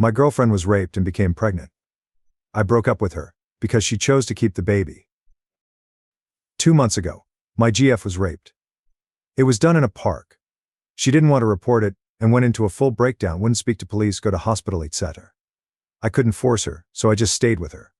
My girlfriend was raped and became pregnant. I broke up with her because she chose to keep the baby. 2 months ago, my GF was raped. It was done in a park. She didn't want to report it and went into a full breakdown, wouldn't speak to police, go to hospital, etc. I couldn't force her, so I just stayed with her.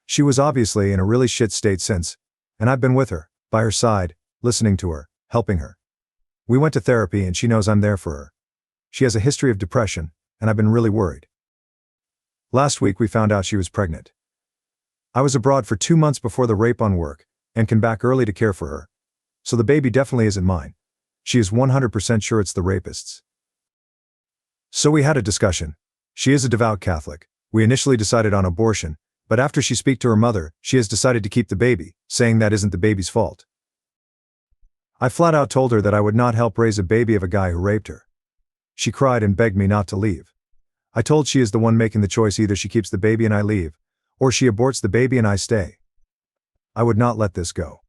She was obviously in a really shit state since, and I've been with her, by her side, listening to her, helping her. We went to therapy and she knows I'm there for her. She has a history of depression, and I've been really worried. Last week we found out she was pregnant. I was abroad for 2 months before the rape on work, and came back early to care for her. So the baby definitely isn't mine. She is 100% sure it's the rapist's. So we had a discussion. She is a devout Catholic. We initially decided on abortion, but after she spoke to her mother, she has decided to keep the baby, saying that isn't the baby's fault. I flat out told her that I would not help raise a baby of a guy who raped her. She cried and begged me not to leave. I told she is the one making the choice, either she keeps the baby and I leave, or she aborts the baby and I stay. I would not let this go.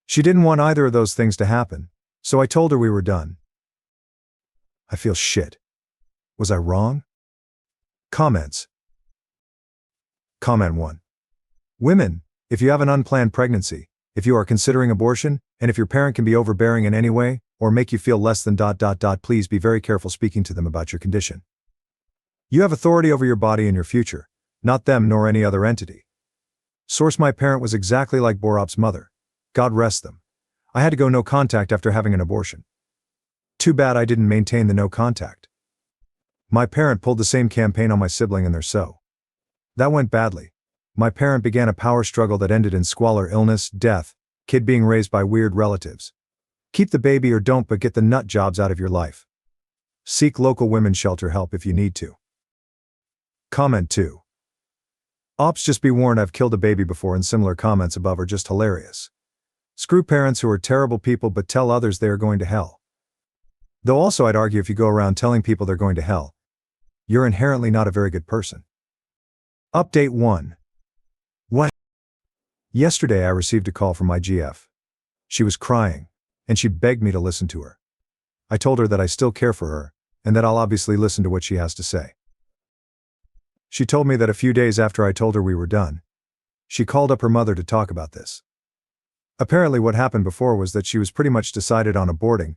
She didn't want either of those things to happen, so I told her we were done. I feel shit. Was I wrong? Comments. Comment 1. Women, if you have an unplanned pregnancy, if you are considering abortion, and if your parent can be overbearing in any way, or make you feel less than ... please be very careful speaking to them about your condition. You have authority over your body and your future, not them nor any other entity. Source: my parent was exactly like Borop's mother. God rest them. I had to go no contact after having an abortion. Too bad I didn't maintain the no contact. My parent pulled the same campaign on my sibling and their so. That went badly. My parent began a power struggle that ended in squalor, illness, death, kid being raised by weird relatives. Keep the baby or don't, but get the nut jobs out of your life. Seek local women's shelter help if you need to. Comment 2. Ops: just be warned, I've killed a baby before, and similar comments above are just hilarious. Screw parents who are terrible people but tell others they are going to hell. Though also I'd argue if you go around telling people they're going to hell, you're inherently not a very good person. Update 1. What? Yesterday I received a call from my GF. She was crying, and she begged me to listen to her. I told her that I still care for her, and that I'll obviously listen to what she has to say. She told me that a few days after I told her we were done, she called up her mother to talk about this. Apparently what happened before was that she was pretty much decided on aborting,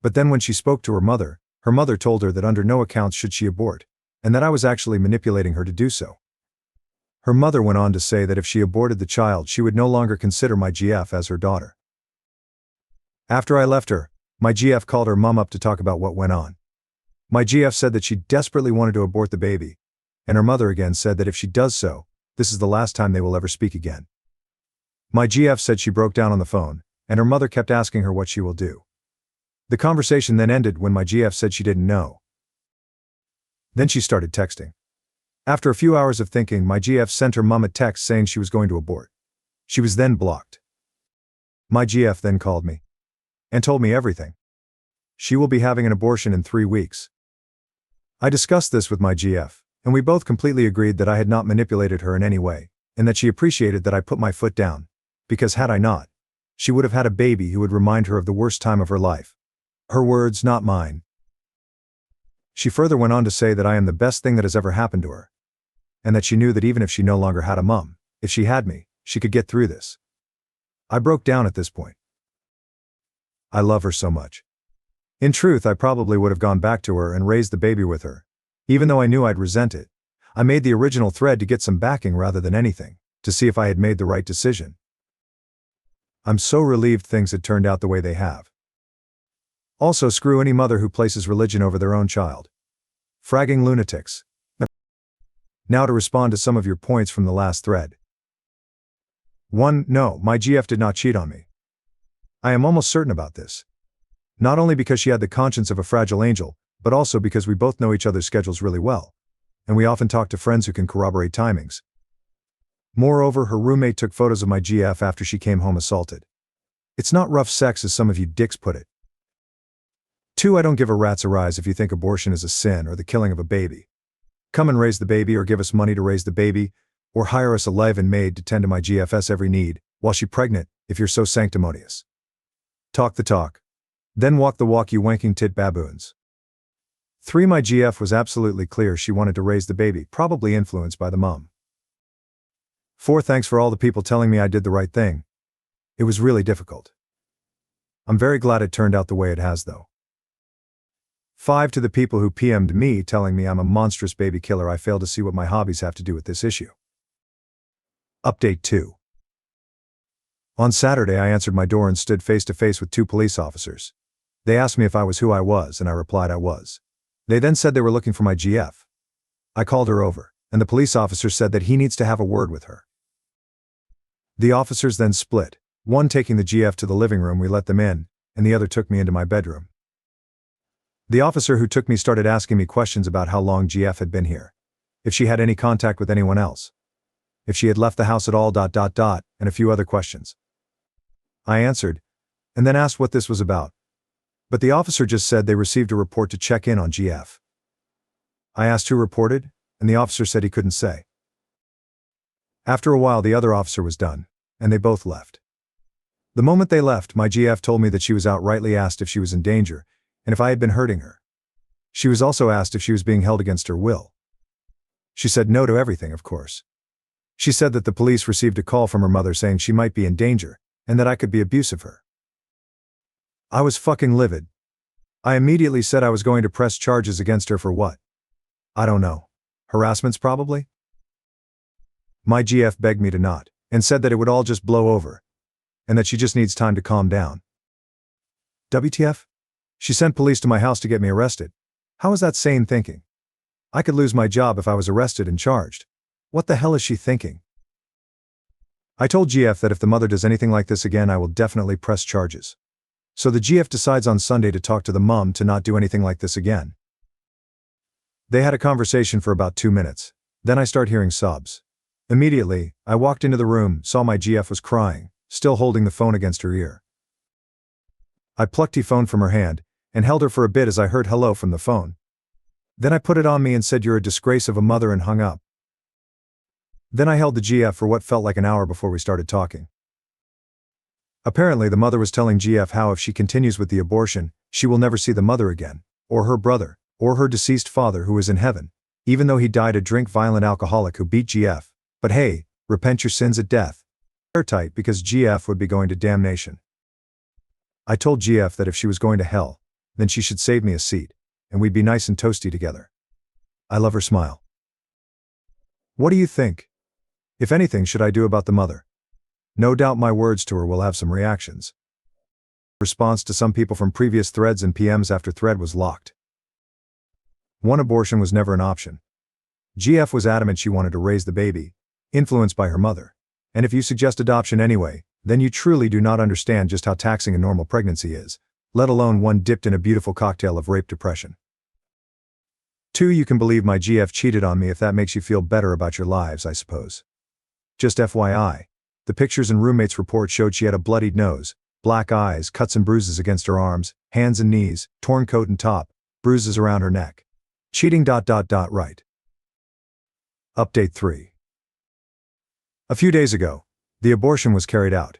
but then when she spoke to her mother told her that under no accounts should she abort, and that I was actually manipulating her to do so. Her mother went on to say that if she aborted the child, she would no longer consider my GF as her daughter. After I left her, my GF called her mom up to talk about what went on. My GF said that she desperately wanted to abort the baby, and her mother again said that if she does so, this is the last time they will ever speak again. My GF said she broke down on the phone, and her mother kept asking her what she will do. The conversation then ended when my GF said she didn't know. Then she started texting. After a few hours of thinking, my GF sent her mom a text saying she was going to abort. She was then blocked. My GF then called me and told me everything. She will be having an abortion in 3 weeks. I discussed this with my GF, and we both completely agreed that I had not manipulated her in any way, and that she appreciated that I put my foot down, because had I not, she would have had a baby who would remind her of the worst time of her life. Her words, not mine. She further went on to say that I am the best thing that has ever happened to her, and that she knew that even if she no longer had a mom, if she had me, she could get through this. I broke down at this point. I love her so much. In truth, I probably would have gone back to her and raised the baby with her. Even though I knew I'd resent it, I made the original thread to get some backing rather than anything, to see if I had made the right decision. I'm so relieved things had turned out the way they have. Also, screw any mother who places religion over their own child. Fragging lunatics. Now to respond to some of your points from the last thread. 1. No, my GF did not cheat on me. I am almost certain about this. Not only because she had the conscience of a fragile angel, but also because we both know each other's schedules really well, and we often talk to friends who can corroborate timings. Moreover, her roommate took photos of my GF after she came home assaulted. It's not rough sex as some of you dicks put it. 2. I don't give a rat's arise if you think abortion is a sin or the killing of a baby. Come and raise the baby, or give us money to raise the baby, or hire us a live-in maid to tend to my GF's every need, while she pregnant, if you're so sanctimonious. Talk the talk. Then walk the walk, you wanking tit baboons. 3. My GF was absolutely clear she wanted to raise the baby, probably influenced by the mom. 4. Thanks for all the people telling me I did the right thing. It was really difficult. I'm very glad it turned out the way it has though. 5. To the people who PM'd me telling me I'm a monstrous baby killer, I fail to see what my hobbies have to do with this issue. Update 2. On Saturday I answered my door and stood face to face with 2 police officers. They asked me if I was who I was, and I replied I was. They then said they were looking for my GF. I called her over, and the police officer said that he needs to have a word with her. The officers then split, one taking the GF to the living room, we let them in, and the other took me into my bedroom. The officer who took me started asking me questions about how long GF had been here, if she had any contact with anyone else, if she had left the house at all, and a few other questions. I answered, and then asked what this was about. But the officer just said they received a report to check in on GF. I asked who reported, and the officer said he couldn't say. After a while the other officer was done, and they both left. The moment they left, my GF told me that she was outrightly asked if she was in danger, and if I had been hurting her. She was also asked if she was being held against her will. She said no to everything, of course. She said that the police received a call from her mother saying she might be in danger, and that I could be abusive of her. I was fucking livid. I immediately said I was going to press charges against her for what? I don't know. Harassments probably? My GF begged me to not, and said that it would all just blow over, and that she just needs time to calm down. WTF? She sent police to my house to get me arrested. How is that sane thinking? I could lose my job if I was arrested and charged. What the hell is she thinking? I told GF that if the mother does anything like this again, I will definitely press charges. So the GF decides on Sunday to talk to the mom to not do anything like this again. They had a conversation for about 2 minutes. Then I start hearing sobs. Immediately, I walked into the room, saw my GF was crying, still holding the phone against her ear. I plucked the phone from her hand, and held her for a bit as I heard hello from the phone. Then I put it on me and said, "You're a disgrace of a mother," and hung up. Then I held the GF for what felt like an hour before we started talking. Apparently the mother was telling GF how if she continues with the abortion, she will never see the mother again, or her brother, or her deceased father who is in heaven, even though he died a drink-violent alcoholic who beat GF, but hey, repent your sins at death. Airtight, because GF would be going to damnation. I told GF that if she was going to hell, then she should save me a seat, and we'd be nice and toasty together. I love her smile. What do you think? If anything should I do about the mother? No doubt my words to her will have some reactions. Response to some people from previous threads and PMs after thread was locked. 1. Abortion was never an option. GF was adamant she wanted to raise the baby, influenced by her mother. And if you suggest adoption anyway, then you truly do not understand just how taxing a normal pregnancy is, let alone one dipped in a beautiful cocktail of rape depression. 2. You can believe my GF cheated on me if that makes you feel better about your lives, I suppose. Just FYI. The pictures and roommate's report showed she had a bloodied nose, black eyes, cuts and bruises against her arms, hands and knees, torn coat and top, bruises around her neck. Cheating. Right. Update 3. A few days ago, the abortion was carried out.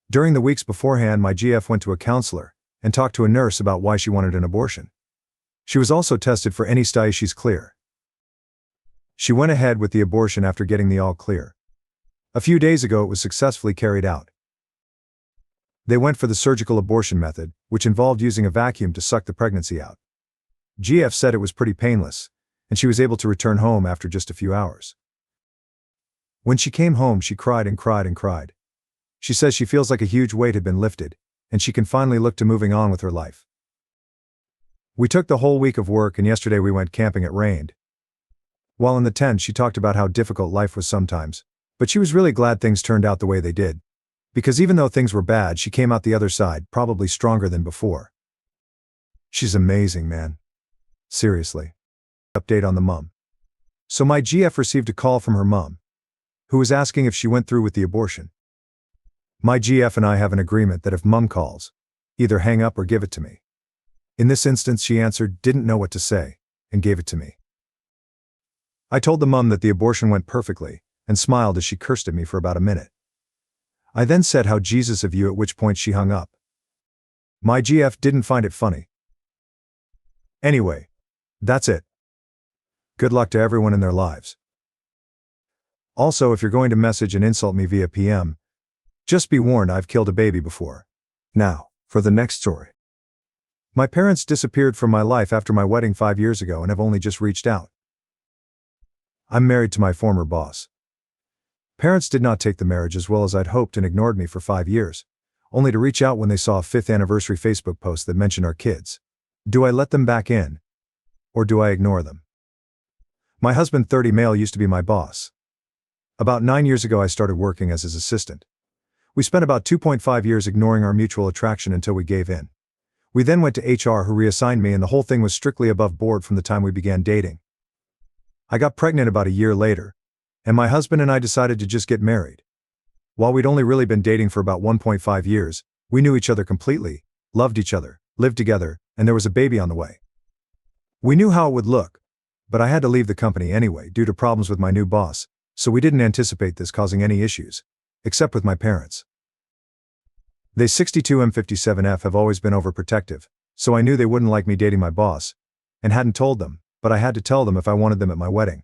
During the weeks beforehand, my GF went to a counselor and talked to a nurse about why she wanted an abortion. She was also tested for any STI. She's clear. She went ahead with the abortion after getting the all clear. A few days ago it was successfully carried out. They went for the surgical abortion method, which involved using a vacuum to suck the pregnancy out. GF said it was pretty painless, and she was able to return home after just a few hours. When she came home, she cried and cried and cried. She says she feels like a huge weight had been lifted, and she can finally look to moving on with her life. We took the whole week of work, and yesterday we went camping. It rained. While in the tent, she talked about how difficult life was sometimes, but she was really glad things turned out the way they did. Because even though things were bad, she came out the other side, probably stronger than before. She's amazing, man. Seriously. Update on the mom. So my GF received a call from her mom, who was asking if she went through with the abortion. My GF and I have an agreement that if mom calls, either hang up or give it to me. In this instance, she answered, didn't know what to say, and gave it to me. I told the mom that the abortion went perfectly, and smiled as she cursed at me for about a minute. I then said how Jesus of you, at which point she hung up. My GF didn't find it funny. Anyway, That's it. Good luck to everyone in their lives. Also, if you're going to message and insult me via PM, just be warned I've killed a baby before. Now, for the next story. My parents disappeared from my life after my wedding 5 years ago and have only just reached out. I'm married to my former boss. Parents did not take the marriage as well as I'd hoped and ignored me for 5 years, only to reach out when they saw a 5th anniversary Facebook post that mentioned our kids. Do I let them back in? Or do I ignore them? My husband, 30 male, used to be my boss. About 9 years ago I started working as his assistant. We spent about 2.5 years ignoring our mutual attraction until we gave in. We then went to HR, who reassigned me, and the whole thing was strictly above board from the time we began dating. I got pregnant about a year later, and my husband and I decided to just get married. While we'd only really been dating for about 1.5 years, we knew each other completely, loved each other, lived together, and there was a baby on the way. We knew how it would look, but I had to leave the company anyway due to problems with my new boss, so we didn't anticipate this causing any issues, except with my parents. They 62M57F have always been overprotective, so I knew they wouldn't like me dating my boss, and hadn't told them, but I had to tell them if I wanted them at my wedding.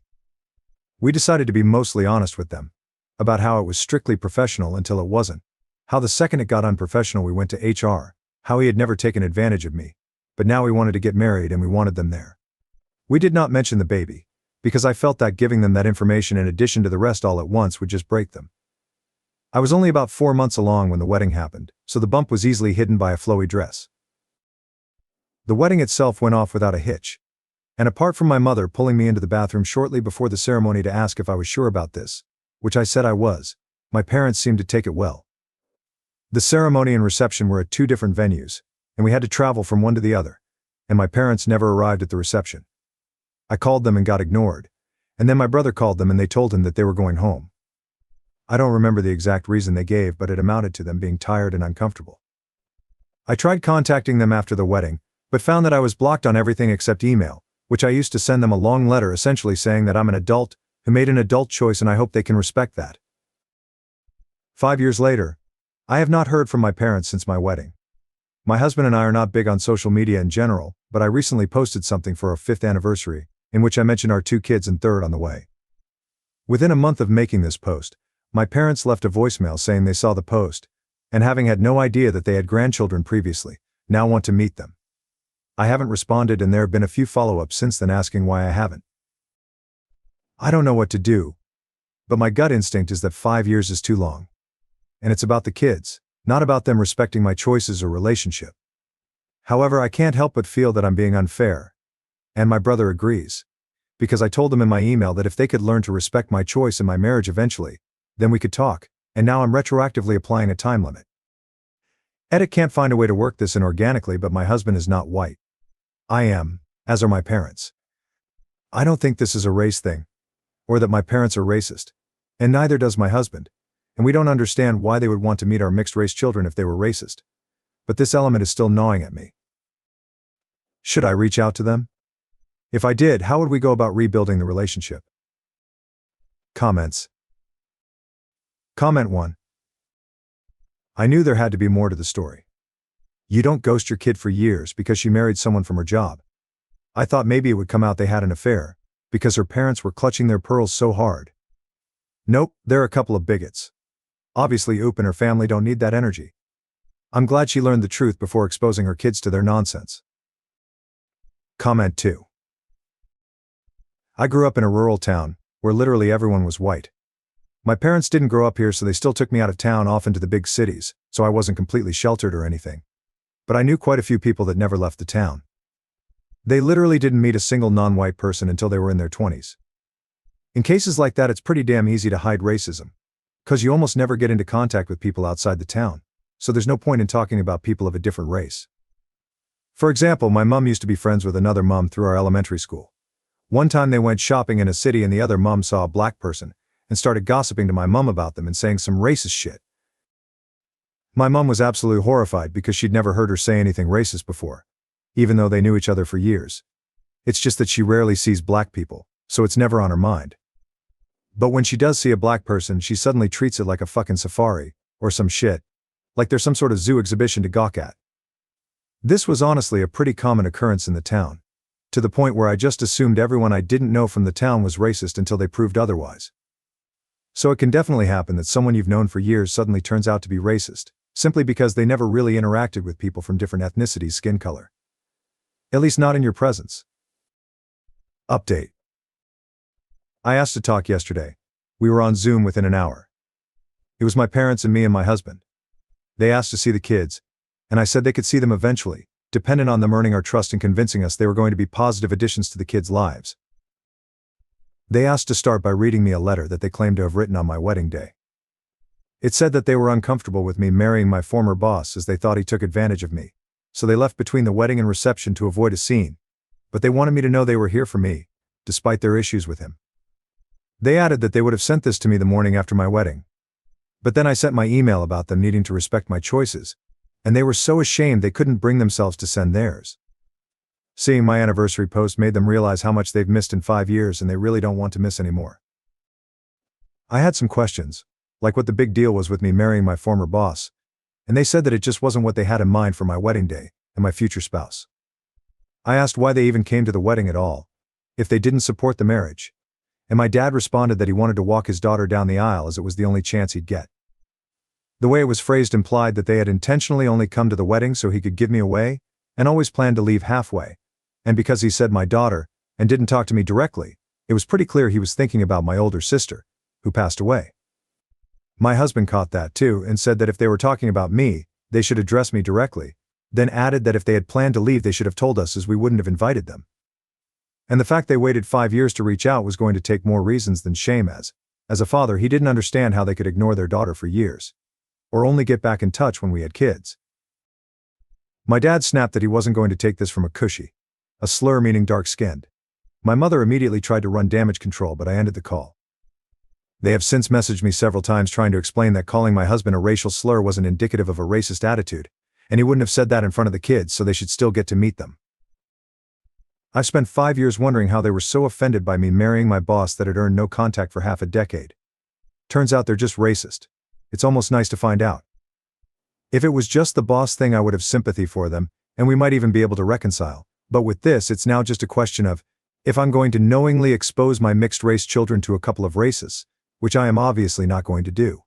We decided to be mostly honest with them about how it was strictly professional until it wasn't, how the second it got unprofessional we went to HR, how he had never taken advantage of me, but now we wanted to get married and we wanted them there. We did not mention the baby, because I felt that giving them that information in addition to the rest all at once would just break them. I was only about 4 months along when the wedding happened, so the bump was easily hidden by a flowy dress. The wedding itself went off without a hitch, and apart from my mother pulling me into the bathroom shortly before the ceremony to ask if I was sure about this, which I said I was, my parents seemed to take it well. The ceremony and reception were at 2 different venues, and we had to travel from one to the other, and my parents never arrived at the reception. I called them and got ignored, and then my brother called them and they told him that they were going home. I don't remember the exact reason they gave, but it amounted to them being tired and uncomfortable. I tried contacting them after the wedding, but found that I was blocked on everything except email, which I used to send them a long letter essentially saying that I'm an adult who made an adult choice and I hope they can respect that. 5 years later, I have not heard from my parents since my wedding. My husband and I are not big on social media in general, but I recently posted something for our 5th anniversary, in which I mentioned our 2 kids and third on the way. Within a month of making this post, my parents left a voicemail saying they saw the post, and having had no idea that they had grandchildren previously, now want to meet them. I haven't responded and there have been a few follow-ups since then asking why I haven't. I don't know what to do, but my gut instinct is that 5 years is too long. And it's about the kids, not about them respecting my choices or relationship. However, I can't help but feel that I'm being unfair. And my brother agrees, because I told him in my email that if they could learn to respect my choice in my marriage eventually, then we could talk, and now I'm retroactively applying a time limit. Edit can't find a way to work this in organically, but my husband is not white. I am, as are my parents. I don't think this is a race thing, or that my parents are racist, and neither does my husband, and we don't understand why they would want to meet our mixed-race children if they were racist. But this element is still gnawing at me. Should I reach out to them? If I did, how would we go about rebuilding the relationship? Comments. Comment 1. I knew there had to be more to the story. You don't ghost your kid for years because she married someone from her job. I thought maybe it would come out they had an affair, because her parents were clutching their pearls so hard. Nope, they're a couple of bigots. Obviously Oop and her family don't need that energy. I'm glad she learned the truth before exposing her kids to their nonsense. Comment 2. I grew up in a rural town, where literally everyone was white. My parents didn't grow up here, so they still took me out of town off into the big cities, so I wasn't completely sheltered or anything. But I knew quite a few people that never left the town. They literally didn't meet a single non-white person until they were in their 20s. In cases like that, it's pretty damn easy to hide racism, because you almost never get into contact with people outside the town, so there's no point in talking about people of a different race. For example, my mom used to be friends with another mom through our elementary school. One time they went shopping in a city and the other mom saw a black person and started gossiping to my mom about them and saying some racist shit. My mom was absolutely horrified because she'd never heard her say anything racist before, even though they knew each other for years. It's just that she rarely sees black people, so it's never on her mind. But when she does see a black person, she suddenly treats it like a fucking safari, or some shit, like there's some sort of zoo exhibition to gawk at. This was honestly a pretty common occurrence in the town. to the point where I just assumed everyone I didn't know from the town was racist until they proved otherwise. So it can definitely happen that someone you've known for years suddenly turns out to be racist, simply because they never really interacted with people from different ethnicities, skin color. At least not in your presence. Update. I asked to talk yesterday. We were on Zoom within an hour. It was my parents and me and my husband. They asked to see the kids, and I said they could see them eventually, dependent on them earning our trust and convincing us they were going to be positive additions to the kids' lives. They asked to start by reading me a letter that they claimed to have written on my wedding day. It said that they were uncomfortable with me marrying my former boss as they thought he took advantage of me, so they left between the wedding and reception to avoid a scene, but they wanted me to know they were here for me, despite their issues with him. They added that they would have sent this to me the morning after my wedding. But then I sent my email about them needing to respect my choices, and they were so ashamed they couldn't bring themselves to send theirs. Seeing my anniversary post made them realize how much they've missed in 5 years and they really don't want to miss anymore. I had some questions, like what the big deal was with me marrying my former boss, and they said that it just wasn't what they had in mind for my wedding day and my future spouse. I asked why they even came to the wedding at all, if they didn't support the marriage, and my dad responded that he wanted to walk his daughter down the aisle as it was the only chance he'd get. The way it was phrased implied that they had intentionally only come to the wedding so he could give me away, and always planned to leave halfway, and because he said my daughter, and didn't talk to me directly, it was pretty clear he was thinking about my older sister, who passed away. My husband caught that too and said that if they were talking about me, they should address me directly, then added that if they had planned to leave they should have told us as we wouldn't have invited them. And the fact they waited 5 years to reach out was going to take more reasons than shame as a father he didn't understand how they could ignore their daughter for years, or only get back in touch when we had kids. My dad snapped that he wasn't going to take this from a cushy, a slur meaning dark-skinned. My mother immediately tried to run damage control, but I ended the call. They have since messaged me several times trying to explain that calling my husband a racial slur wasn't indicative of a racist attitude, and he wouldn't have said that in front of the kids, so they should still get to meet them. I've spent 5 years wondering how they were so offended by me marrying my boss that had earned no contact for half a decade. Turns out they're just racist. It's almost nice to find out. If it was just the boss thing I would have sympathy for them, and we might even be able to reconcile, but with this it's now just a question of, if I'm going to knowingly expose my mixed-race children to a couple of racists, which I am obviously not going to do.